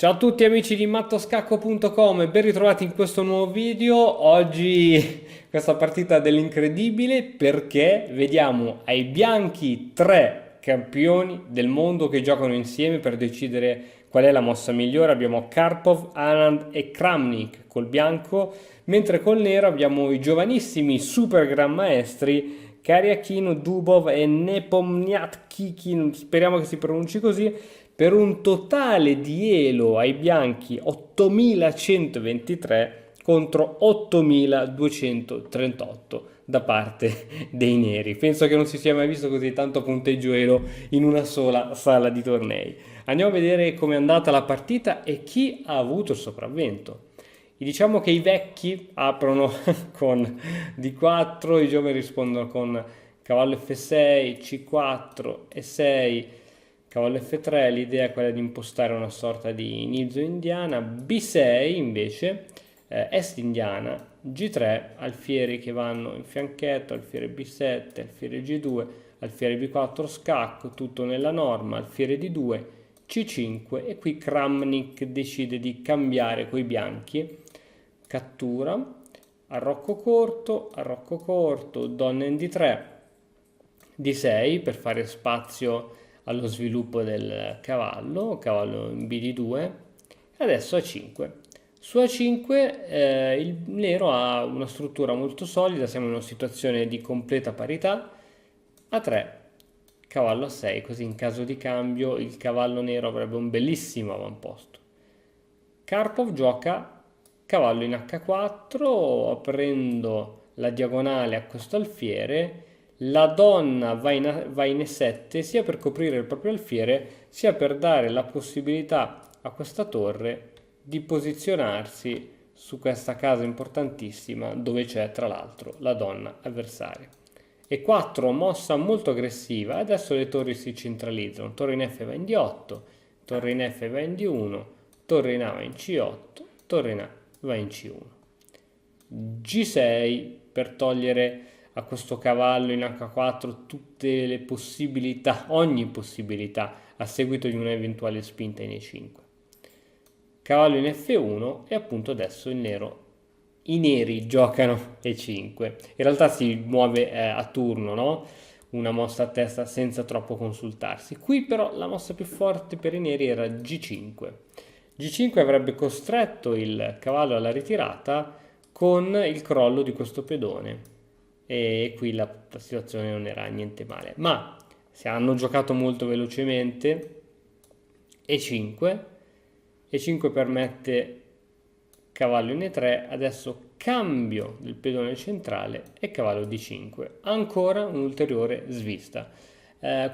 Ciao a tutti amici di mattoscacco.com e ben ritrovati in questo nuovo video. Oggi questa partita dell'incredibile perché vediamo ai bianchi tre campioni del mondo che giocano insieme per decidere qual è la mossa migliore. Abbiamo Karpov, Anand e Kramnik col bianco, mentre col nero abbiamo i giovanissimi super gran maestri Kariakino, Dubov e Nepomniachtchi, speriamo che si pronunci così, per un totale di elo ai bianchi 8123 contro 8238 da parte dei neri. Penso che non si sia mai visto così tanto punteggio elo in una sola sala di tornei. Andiamo a vedere com'è andata la partita e chi ha avuto il sopravvento. E diciamo che i vecchi aprono con D4, i giovani rispondono con cavallo F6, C4 e 6, cavallo F3. L'idea è quella di impostare una sorta di nizzo indiana. B6 invece, est indiana, G3, alfieri che vanno in fianchetto, alfiere B7, alfiere G2, alfiere B4 scacco, tutto nella norma, alfiere D2, C5 e qui Kramnik decide di cambiare coi bianchi, cattura, arrocco corto, donna in D3, D6 per fare spazio allo sviluppo del cavallo, cavallo in BD2 e adesso A5. Su A5 il nero ha una struttura molto solida, siamo in una situazione di completa parità. A3, cavallo A6, così in caso di cambio il cavallo nero avrebbe un bellissimo avamposto. Karpov gioca cavallo in H4, aprendo la diagonale a questo alfiere. La donna va in E7 sia per coprire il proprio alfiere sia per dare la possibilità a questa torre di posizionarsi su questa casa importantissima dove c'è tra l'altro la donna avversaria. E4, mossa molto aggressiva. Adesso le torri si centralizzano. Torre in F va in D8, torre in F va in D1, torre in A va in C8, torre in A va in C1. G6 per togliere a questo cavallo in H4 tutte le possibilità, ogni possibilità a seguito di un'eventuale spinta in E5. Cavallo in F1 e appunto adesso i neri giocano E5. In realtà si muove a turno, no? Una mossa a testa senza troppo consultarsi. Qui però la mossa più forte per i neri era G5. G5 avrebbe costretto il cavallo alla ritirata con il crollo di questo pedone e qui la situazione non era niente male, ma se hanno giocato molto velocemente E5 permette cavallo in E3, adesso cambio del pedone centrale e cavallo D5, ancora un'ulteriore svista.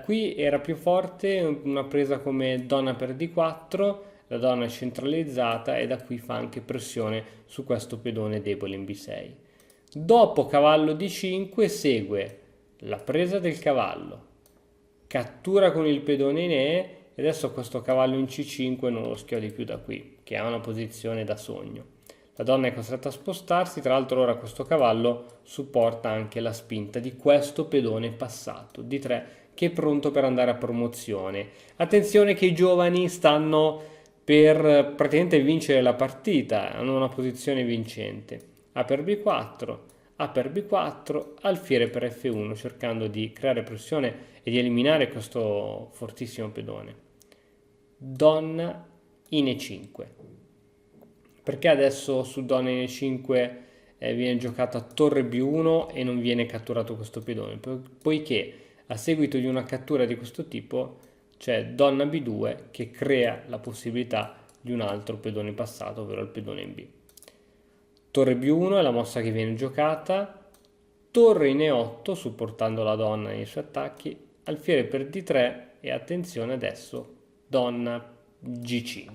Qui era più forte una presa come donna per D4, la donna è centralizzata e da qui fa anche pressione su questo pedone debole in B6. Dopo cavallo D5 segue la presa del cavallo, cattura con il pedone in E e adesso questo cavallo in C5 non lo schiodi più da qui, che ha una posizione da sogno. La donna è costretta a spostarsi, tra l'altro ora questo cavallo supporta anche la spinta di questo pedone passato, D3, che è pronto per andare a promozione. Attenzione che i giovani stanno per praticamente vincere la partita, hanno una posizione vincente. A per B4, A per B4, alfiere per F1, cercando di creare pressione e di eliminare questo fortissimo pedone. Donna in E5. Perché adesso su donna in E5 viene giocata torre B1 e non viene catturato questo pedone? Poiché a seguito di una cattura di questo tipo c'è donna B2 che crea la possibilità di un altro pedone passato, ovvero il pedone in B. Torre B1 è la mossa che viene giocata, torre in E8 supportando la donna nei suoi attacchi, alfiere per D3 e attenzione adesso donna G5.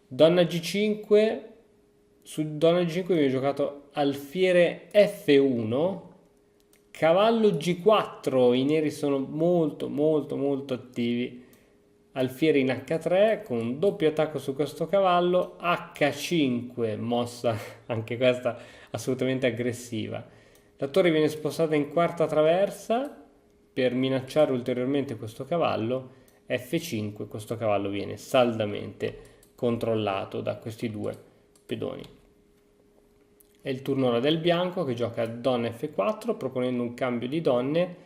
Donna G5, su donna G5 viene giocato alfiere F1, cavallo G4, i neri sono molto attivi, alfiere in H3 con un doppio attacco su questo cavallo, H5, mossa anche questa assolutamente aggressiva. La torre viene spostata in quarta traversa per minacciare ulteriormente questo cavallo F5, questo cavallo viene saldamente controllato da questi due pedoni. È il turno ora del bianco che gioca donna F4 proponendo un cambio di donne,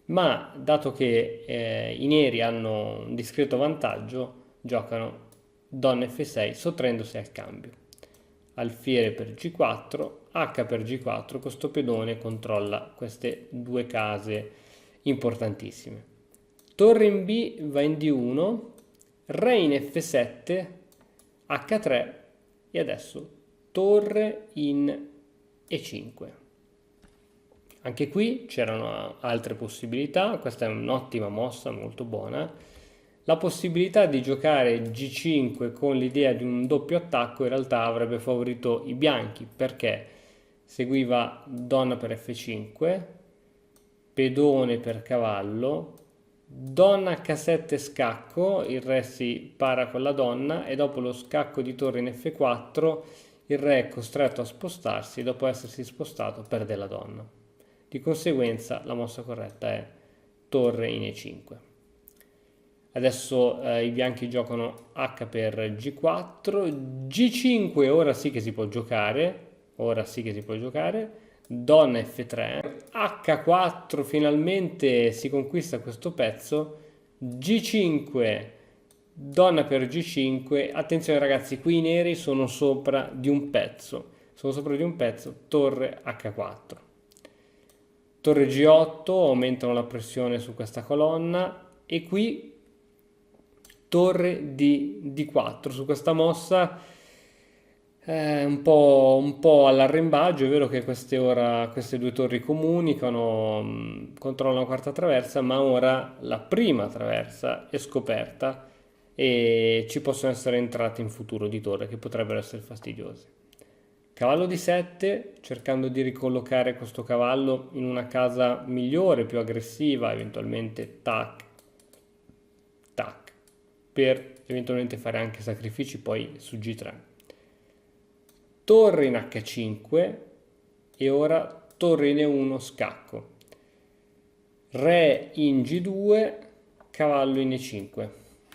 ma dato che i neri hanno un discreto vantaggio, giocano donna F6 sottraendosi al cambio. Alfiere per G4, H per G4, questo pedone controlla queste due case importantissime. Torre in B va in D1, re in F7, H3 e adesso torre in E5. Anche qui c'erano altre possibilità, questa è un'ottima mossa, molto buona. La possibilità di giocare G5 con l'idea di un doppio attacco in realtà avrebbe favorito i bianchi, perché seguiva donna per F5, pedone per cavallo, donna H7 scacco, il re si para con la donna e dopo lo scacco di torre in F4 il re è costretto a spostarsi e dopo essersi spostato perde la donna. Di conseguenza la mossa corretta è torre in E5. Adesso i bianchi giocano H per G4, G5 ora sì che si può giocare, donna F3, H4 finalmente si conquista questo pezzo, G5, donna per G5, attenzione ragazzi, qui i neri sono sopra di un pezzo, torre H4. Torre G8, aumentano la pressione su questa colonna e qui torre D4, su questa mossa un po' all'arrembaggio, è vero che queste due torri comunicano, controllano la quarta traversa, ma ora la prima traversa è scoperta e ci possono essere entrate in futuro di torre che potrebbero essere fastidiose. Cavallo di 7, cercando di ricollocare questo cavallo in una casa migliore, più aggressiva, eventualmente tac, tac, per eventualmente fare anche sacrifici poi su G3. Torre in H5 e ora torre in E1 scacco. Re in G2, cavallo in E5.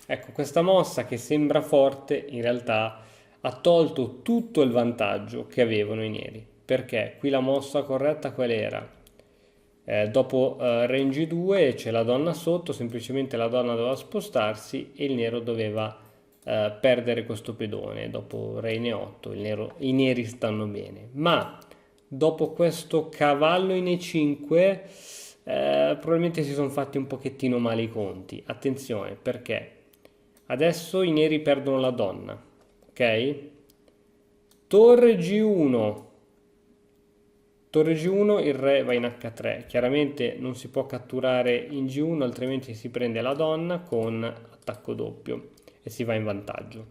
Ecco, questa mossa che sembra forte in realtà ha tolto tutto il vantaggio che avevano i neri, perché qui la mossa corretta qual era? Dopo re in G2 c'è la donna sotto, semplicemente la donna doveva spostarsi e il nero doveva perdere questo pedone. Dopo re in E8 i neri stanno bene, ma dopo questo cavallo in E5 probabilmente si sono fatti un pochettino male i conti. Attenzione, perché adesso i neri perdono la donna. Ok? Torre G1, il re va in H3, chiaramente non si può catturare in G1 altrimenti si prende la donna con attacco doppio e si va in vantaggio.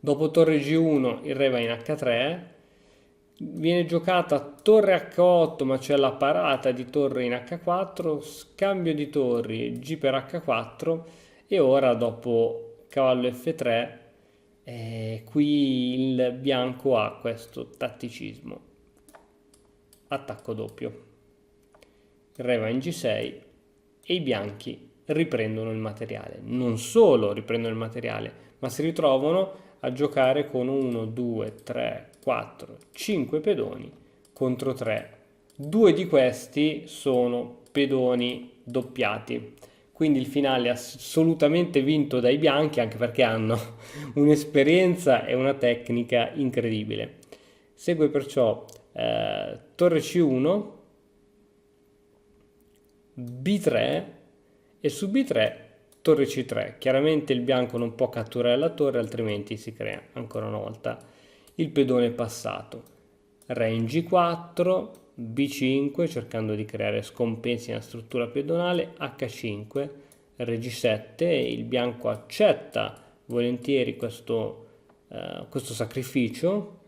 Dopo torre G1 il re va in H3, viene giocata torre H8 ma c'è la parata di torre in H4, scambio di torri G per H4 e ora dopo cavallo F3 qui il bianco ha questo tatticismo, attacco doppio, il re va in G6 e i bianchi riprendono il materiale, non solo riprendono il materiale ma si ritrovano a giocare con 1, 2, 3, 4, 5 pedoni contro 3, due di questi sono pedoni doppiati. Quindi il finale è assolutamente vinto dai bianchi, anche perché hanno un'esperienza e una tecnica incredibile. Segue perciò torre C1, B3 e su B3 torre C3. Chiaramente il bianco non può catturare la torre, altrimenti si crea ancora una volta il pedone passato. Re in G4, B5 cercando di creare scompensi nella struttura pedonale, H5, Re G7 e il bianco accetta volentieri questo sacrificio,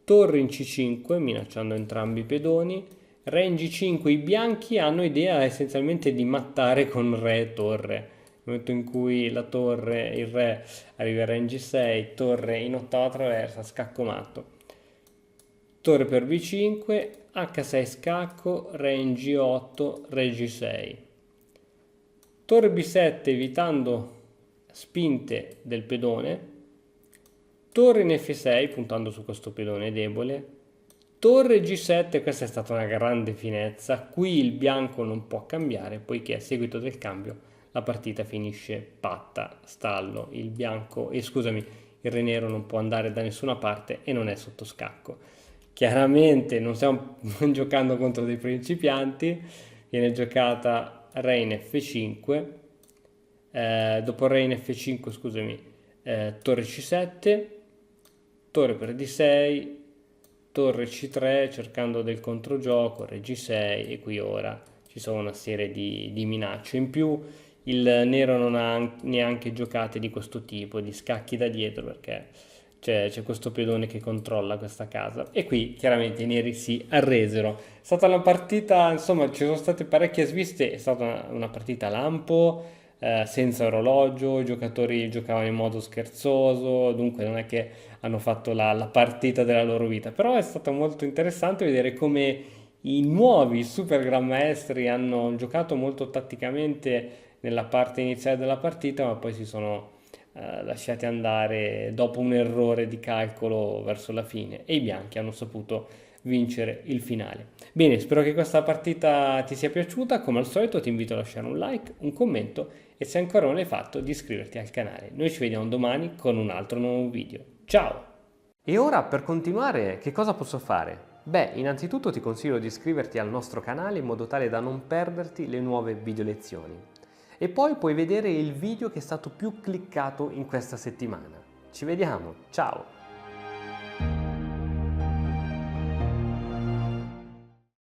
torre in C5 minacciando entrambi i pedoni, Re in G5, i bianchi hanno idea essenzialmente di mattare con Re e torre. Nel momento in cui il re arriverà in G6, torre in ottava traversa, scacco matto. Torre per B5, H6 scacco, re in G8, re G6. torre B7 evitando spinte del pedone, torre in F6 puntando su questo pedone debole, torre G7, questa è stata una grande finezza, qui il bianco non può cambiare poiché a seguito del cambio la partita finisce patta, stallo, il bianco, scusami, il re nero non può andare da nessuna parte e non è sotto scacco. Chiaramente non stiamo giocando contro dei principianti, viene giocata re in F5, dopo re in F5, scusami, torre C7, torre per D6, torre C3 cercando del controgioco, re G6 e qui ora ci sono una serie di minacce. In più il nero non ha neanche giocate di questo tipo, di scacchi da dietro perché c'è questo pedone che controlla questa casa e qui chiaramente i neri si arresero. È stata una partita, insomma ci sono state parecchie sviste, è stata una partita lampo, senza orologio, i giocatori giocavano in modo scherzoso, dunque non è che hanno fatto la partita della loro vita, però è stato molto interessante vedere come i nuovi super grandmaestri hanno giocato molto tatticamente nella parte iniziale della partita, ma poi si sono lasciati andare dopo un errore di calcolo verso la fine e i bianchi hanno saputo vincere il finale. Bene, spero che questa partita ti sia piaciuta, come al solito ti invito a lasciare un like, un commento e se ancora non l'hai fatto di iscriverti al canale. Noi ci vediamo domani con un altro nuovo video. Ciao! E ora per continuare che cosa posso fare? Beh, innanzitutto ti consiglio di iscriverti al nostro canale in modo tale da non perderti le nuove video lezioni. E poi puoi vedere il video che è stato più cliccato in questa settimana. Ci vediamo, ciao!